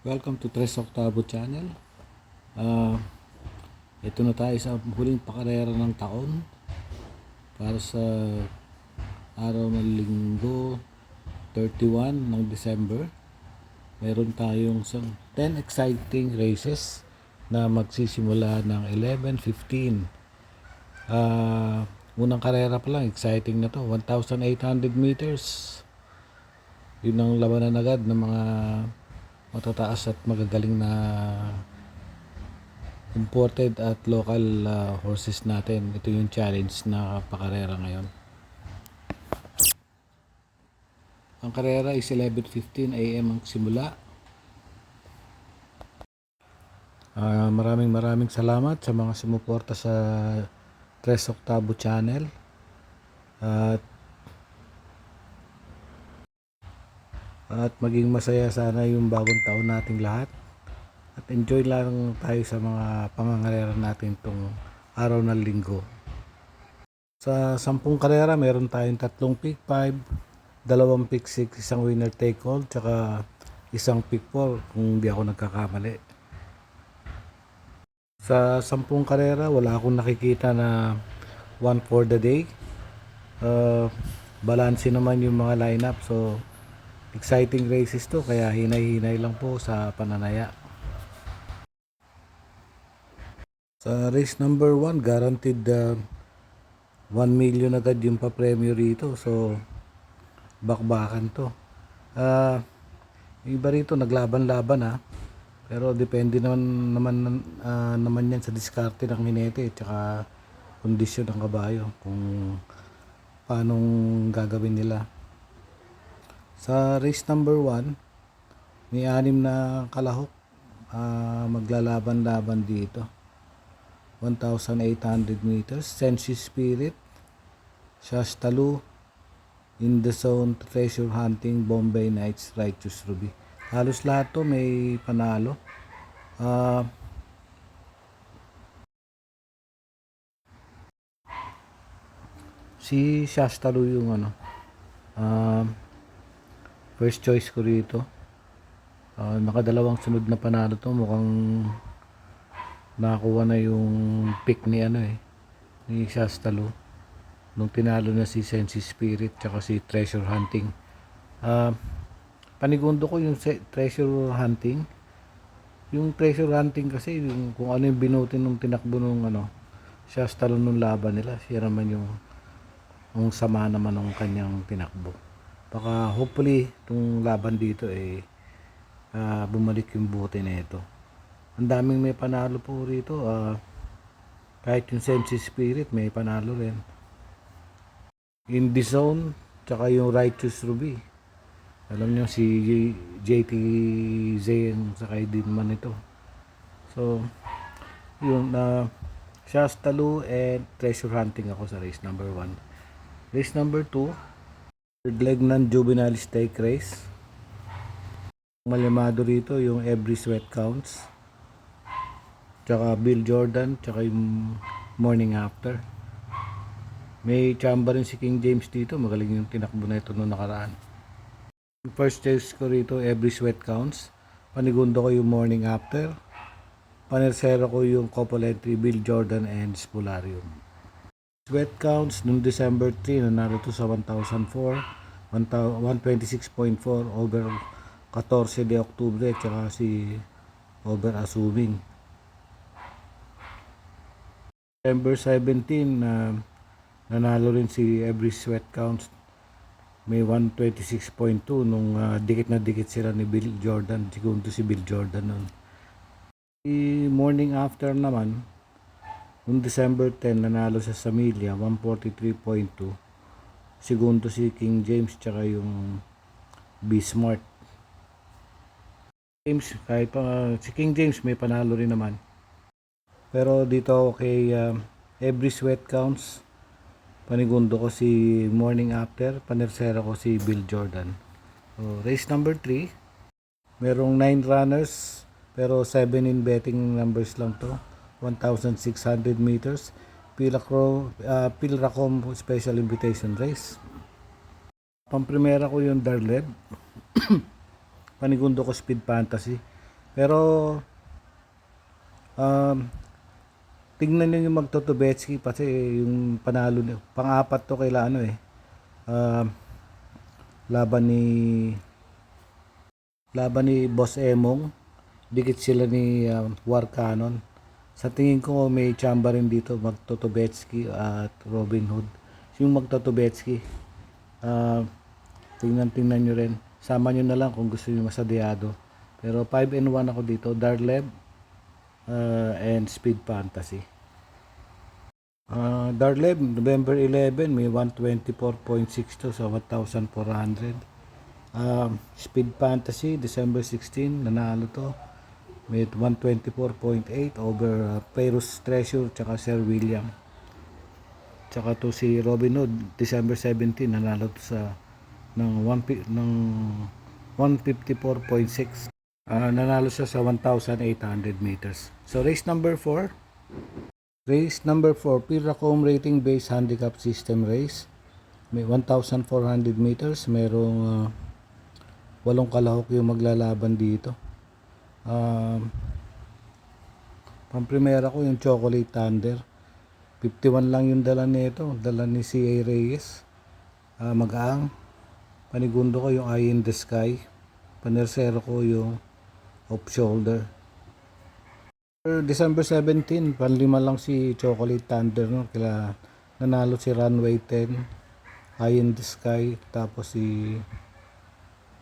Welcome to Tres Octavo Channel. Ah, ito na tayo sa huling pakarera ng taon para sa araw ng linggo 31 ng December. Meron tayong 10 exciting races na magsisimula ng 11:15. Unang karera pa lang, exciting na to, 1,800 meters. Yun ang labanan agad ng mga matataas at magagaling na imported at local horses natin. Ito yung challenge na pakarera ngayon. Ang karera is 11:15 AM ang simula. Maraming salamat sa mga sumuporta sa Tres Octavo Channel. At maging masaya sana yung bagong taon nating lahat. At enjoy lang tayo sa mga pangangarera natin itong araw ng linggo. Sa 10 karera, meron tayong 3 pick 5, 2 pick 6, isang winner take all, tsaka isang pick 4 kung hindi ako nagkakamali. Sa 10 karera, wala akong nakikita na one for the day. Balanse naman yung mga lineup, so exciting races to, kaya hinay-hinay lang po sa pananaya. Sa race number 1, guaranteed 1 million agad yung pa-premyo rito. So, bakbakan to. Iba rito, naglaban-laban ha. Pero depende naman yan sa diskarte ng hinete at saka kondisyon ng kabayo kung paanong gagawin nila. Sa race number 1, may 6 na kalahok maglalaban-laban dito. 1,800 meters. Sensi Spirit, Shastalu, In the Zone, Treasure Hunting, Bombay Nights, Righteous Ruby. Halos lahat to may panalo. Si Shastalu yung first choice ko rito. Nakadalawang sunod na panalo to. Mukhang nakakuha na yung pick ni ni Shastalu nung tinalo na si Sensi Spirit tsaka si Treasure Hunting. Panigundo ko yung Treasure Hunting. Yung Treasure Hunting kasi yung, kung ano yung binutin nung tinakbo nung Shastalu nung laban nila, siya naman yung sama naman ng kanyang tinakbo. Baka hopefully itong laban dito bumalik yung buti na ito. Ang daming may panalo po rito. Kahit yung Sensi Spirit may panalo rin. In the Zone tsaka yung Righteous Ruby. Alam nyo si JT Zayn sakay din man ito. So yun, Shastalu and Treasure Hunting ako sa race number 1. Race number 2, third leg ng Juvenile Stake Race. Malimado rito yung Every Sweat Counts, tsaka Bill Jordan, tsaka yung Morning After. May chamba rin si King James dito, magaling yung tinakbo na ito noong nakaraan. First choice ko rito, Every Sweat Counts. Panigundo ko yung Morning After. Panersero ko yung couple entry, Bill Jordan and Spolarium. Sweat Counts noong December 3, nanalo to sa 1,004, 126.4 over 14 de Octubre, tsaka si over assuming. December 17, nanalo rin si Every Sweat Counts, may 126.2 nung dikit na dikit sila ni Bill Jordan, segundo si Bill Jordan nun. Si Morning After naman noong December 10, nanalo sa Samilia, 143.2, segundo si King James tsaka yung B-Smart. Kahit pa si King James may panalo rin naman, pero dito kay Every Sweat Counts, panigundo ko si Morning After, panersera ko si Bill Jordan. So, race number 3, merong 9 runners pero 7 in betting numbers lang to. 1,600 meters, Pilracom Special Invitation Race. Pamprimera ko yung Darled. Panigundo ko Speed Fantasy. Pero um, tingnan nyo yung magtotobetski kasi yung panalo niya. Pang-apat to kaila ano eh. Um, laban ni Boss Emong. Dikit sila ni War Cannon. Sa tingin ko may chamba rin dito Magtotobetski at Robin Hood. Yung Magtotobetski, tingnan nyo rin. Sama nyo na lang kung gusto nyo masadyado. Pero 5-1 ako dito. Darleb and Speed Fantasy. Darleb, November 11, may 124.62 sa 1,400. Speed Fantasy, December 16, nanalo to. May 124.8 over Perus Treasure tsaka Sir William. Tsaka to si Robin Hood, December 17, nanalo to sa ng 154.6. Nanalo siya sa 1,800 meters. So race number 4. Race number 4, Piracom Rating Based Handicap System Race. May 1,400 meters. Merong 8 kalahok yung maglalaban dito. Pamprimera ko yung Chocolate Thunder. 51 lang yung dala nito. Dala ni C.A. Reyes. Magaang. Panigundo ko yung Eye in the Sky. Panersero ko yung Off Shoulder. December 17, panlima lang si Chocolate Thunder, no? Kila nanalo si Runway 10, Eye in the Sky, tapos si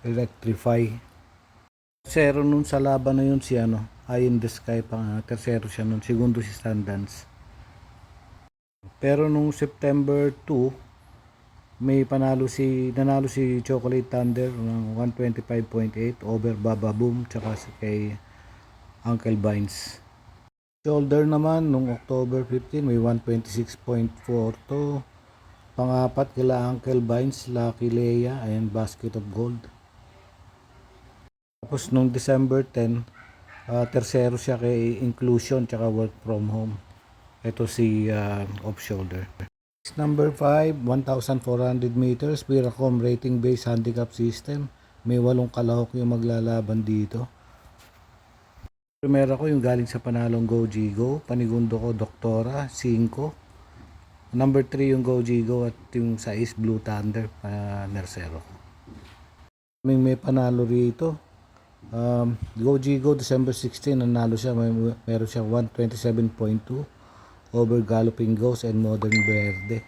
Electrify. Tercero nun sa laban na yun si Eye in the Sky, tercero siya nun, segundo si Sundance. Pero nung September 2, may nanalo si Chocolate Thunder ng 125.8 over Baba Boom tsaka kay Uncle Vines. Shoulder naman nung October 15 may 126.42. Pang-apat kila Uncle Vines, Lucky Leia and Basket of Gold. Tapos nung December 10, tercero siya kay Inclusion tsaka Work From Home. Ito si Off Shoulder. Number 5, 1,400 meters, Piracom Rating Based Handicap System. May 8 kalahok yung maglalaban dito. Primera ko yung galing sa panalong Go Gigo. Panigundo ko Doktora, 5. Number 3 yung Go Gigo at yung sa East Blue Thunder, Nersero. May panalo rito. Go Gigo, December 16, nanalo siya. Meron siya 127.2 over Galloping Ghost and Modern Verde.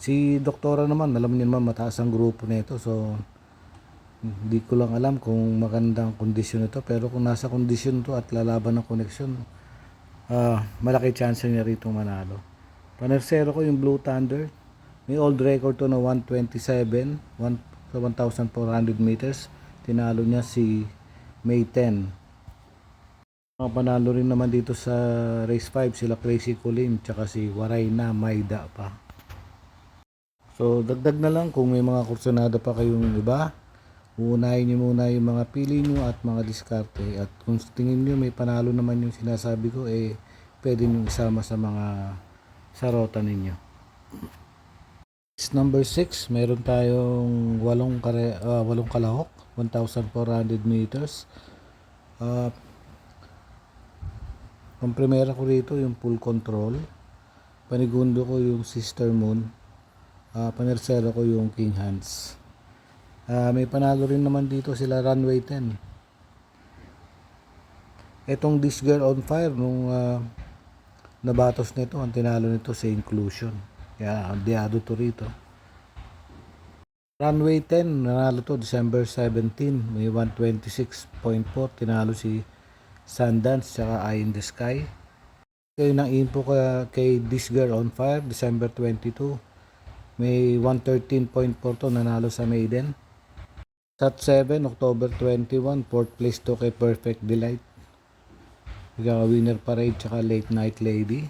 Si Doktora naman, alam niyo naman mataas ang grupo nito. So, hindi ko lang alam kung magandang kondisyon ito, pero kung nasa kondisyon to at lalaban ng koneksyon, malaki chance niya rito manalo. Panersero ko yung Blue Thunder. May old record to na 127 sa 1,400 meters. Tinalo niya si May 10. Mga panalo rin naman dito sa race 5 sila Crazy Colin tsaka si Waray na Maida pa. So dagdag na lang kung may mga kursunada pa kayong iba, uunahin nyo muna yung mga pili nyo at mga diskarte. At kung tingin nyo may panalo naman yung sinasabi ko, pwede nyo isama sa mga sarota ninyo. Number 6, meron tayong 8 kalahok, 1,400 meters. Ang primera ko rito yung Full Control. Panigundo ko yung Sister Moon. Panersero ko yung King Hands. May panalo rin naman dito sila Runway 10. Etong This Girl on Fire nung nabatos nito, ang tinalo nito sa Inclusion. Kaya diado to rito. Runway 10 nanalo to December 17, may 126.4, tinalo si Sundance tsaka Eye in the Sky. Kayo ng info kay This Girl on Fire December 22, may 113.4 to, nanalo sa Maiden. Sat 7, October 21, 4th place to kay Perfect Delight. Winner Parade tsaka Late Night Lady.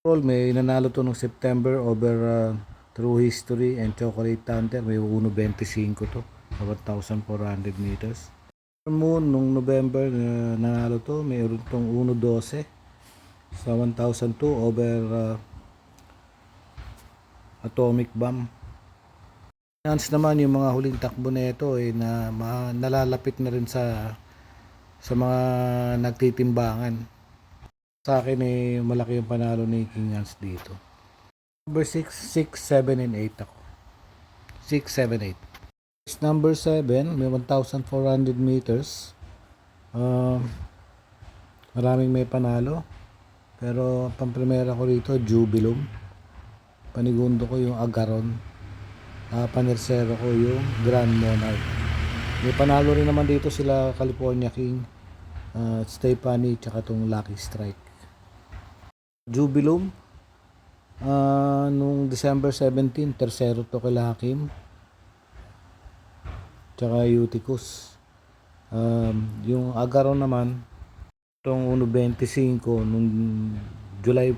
May nanalo to nung September over True History and Chocolate Thunder. May 1.25 to sa 1,400 meters. Moon nung November nanalo to. May tong 1.12 sa 1,002 over Atomic Bomb. Chance naman yung mga huling takbo nito na nalalapit na rin sa mga nagtitimbangan. Sa akin malaki yung panalo ni King Hans dito. Number 6, 6, 7, and 8 ako. 6, 7, 8. Number 7, may 1,400 meters. Maraming may panalo. Pero pamprimera ko rito, Jubilum. Panigundo ko yung Agaron. Panersero ko yung Grand Monarch. May panalo rin naman dito sila California King, Stefani, tsaka tong Lucky Strike. Jubilum, nung December 17, tersero to kay Hakim, tsaka Eutychus. Yung Agaron naman, itong 1.25 nung July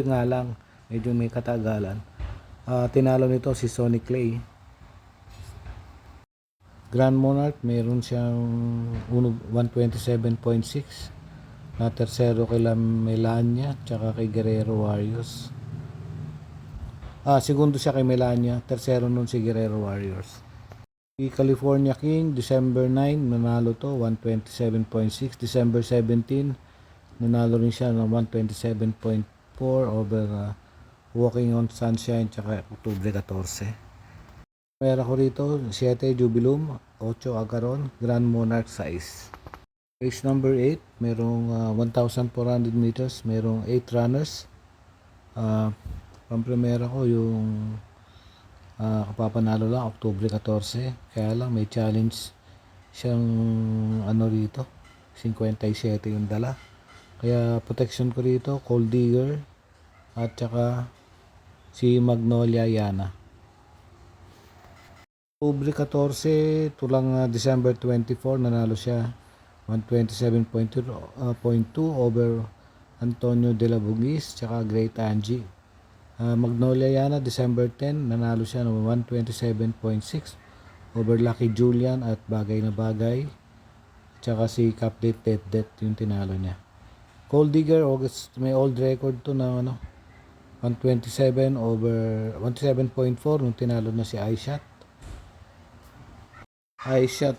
nga lang, medyo may katagalan. Tinalo nito si Sonny Clay. Grand Monarch, mayroon siyang 127.6 na tersero kay Melania tsaka kay Guerrero Warriors. Segundo siya kay Melania, tersero nun si Guerrero Warriors. Si California King, December 9, nanalo to, 127.6. December 17, nanalo rin siya ng 127.4 over Walking on Sunshine tsaka Oktubre 14. Meron ko rito 7 Jubilum, 8 Agaron, Grand Monarch 6. Race number 8, merong 1,400 meters, merong 8 runners. Pamprimera ko yung kapapanalo lang Oktubre 14, kaya lang may challenge siyang rito, 57 yung dala. Kaya protection ko rito, Cold Digger at saka si Magnolia Yana. Oktubre 14, tulang December 24, nanalo siya 127.2 over Antonio de la Bugis tsaka Great Angie. Magnolia Yana, December 10, nanalo siya ng 127.6 over Lucky Julian at Bagay na Bagay tsaka si Captain Det yung tinalo niya. Cold Digger, August, may old record to na 127 over 127.4 nung tinalo na si iShot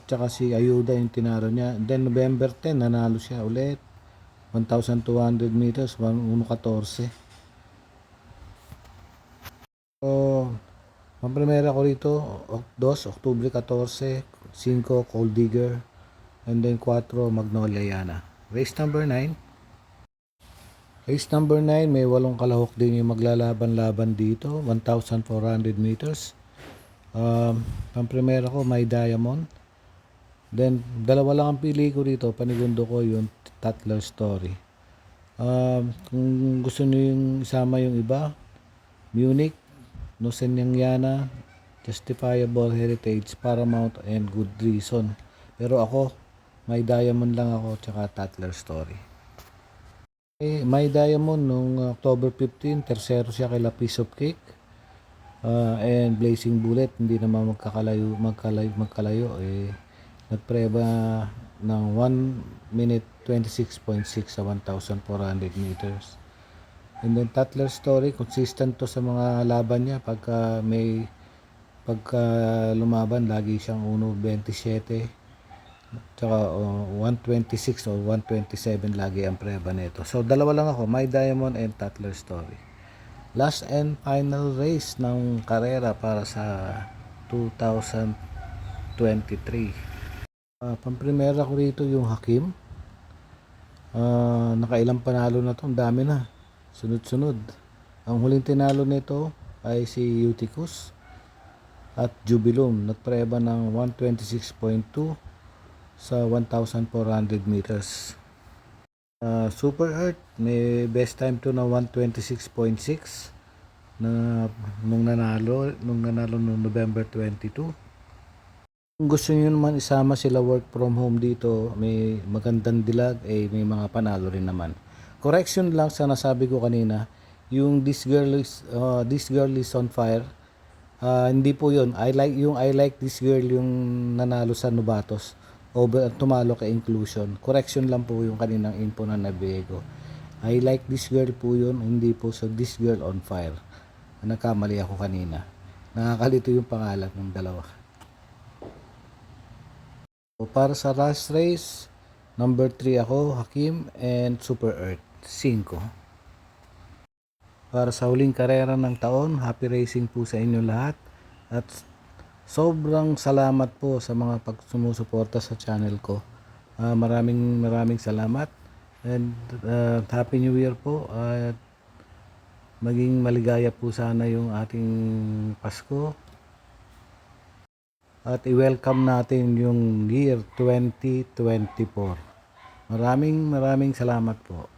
tsaka si Ayuda yung tinalo niya. Then November 10, nanalo siya ulit 1,200 meters, 1.14. So, ang primera ko rito, 2, Oktubre 14, 5, Cold Digger, and then 4, Magnolia Yana. Race number 9. Race number 9, may 8 kalahok din yung maglalaban-laban dito, 1,400 meters. Ang primera ko, My Diamond. Then, dalawa lang ang pili ko dito, panigundo ko yung Tatler Story. Kung gusto nyo yung isama yung iba, Munich, Nosenyang Yana, Justifiable Heritage, Paramount, and Good Reason. Pero ako, My Diamond lang ako, tsaka Tatler Story. My Diamond nung October 15, tersero siya kay La Piece of Cake and Blazing Bullet, hindi naman magkalayo. Nagpreba ng 1 minute 26.6 sa 1,400 meters. And then Tatler Story, consistent to sa mga laban niya. Pagka lumaban, lagi siyang 1.27 tsaka 126 o 127 lagi ang preba nito. So dalawa lang ako, My Diamond and Tatler Story. Last and final race ng karera para sa 2023. Pamprimera ko rito yung Hakim. Nakailang panalo na to, ang dami na, sunod-sunod. Ang huling tinalo nito ay si Eutychus at Jubilum, nagpreba ng 126.2 sa 1,400 meters. Super Earth, may best time to na 126.6 na nung nanalo noong November 22. Kung gusto niyo naman isama sila work from home dito, may magandang dilag, may mga panalo rin naman. Correction lang sa nasabi ko kanina, yung This Girl is on Fire, hindi po yun. I like this girl yung nanalo sa Novatos over tumalo kay Inclusion. Correction lang po yung kaninang info na nabigay ko. I like this girl po yun, hindi po sa This Girl on Fire. Nagkamali ako kanina. Nakakalito yung pangalan ng dalawa. So, para sa Rush Race, number 3 ako, Hakim, and Super Earth, 5. Para sa huling karera ng taon, happy racing po sa inyo lahat. At sobrang salamat po sa mga sumusuporta sa channel ko. Maraming salamat. And Happy New Year po. At maging maligaya po sana yung ating Pasko. At i-welcome natin yung year 2024. Maraming salamat po.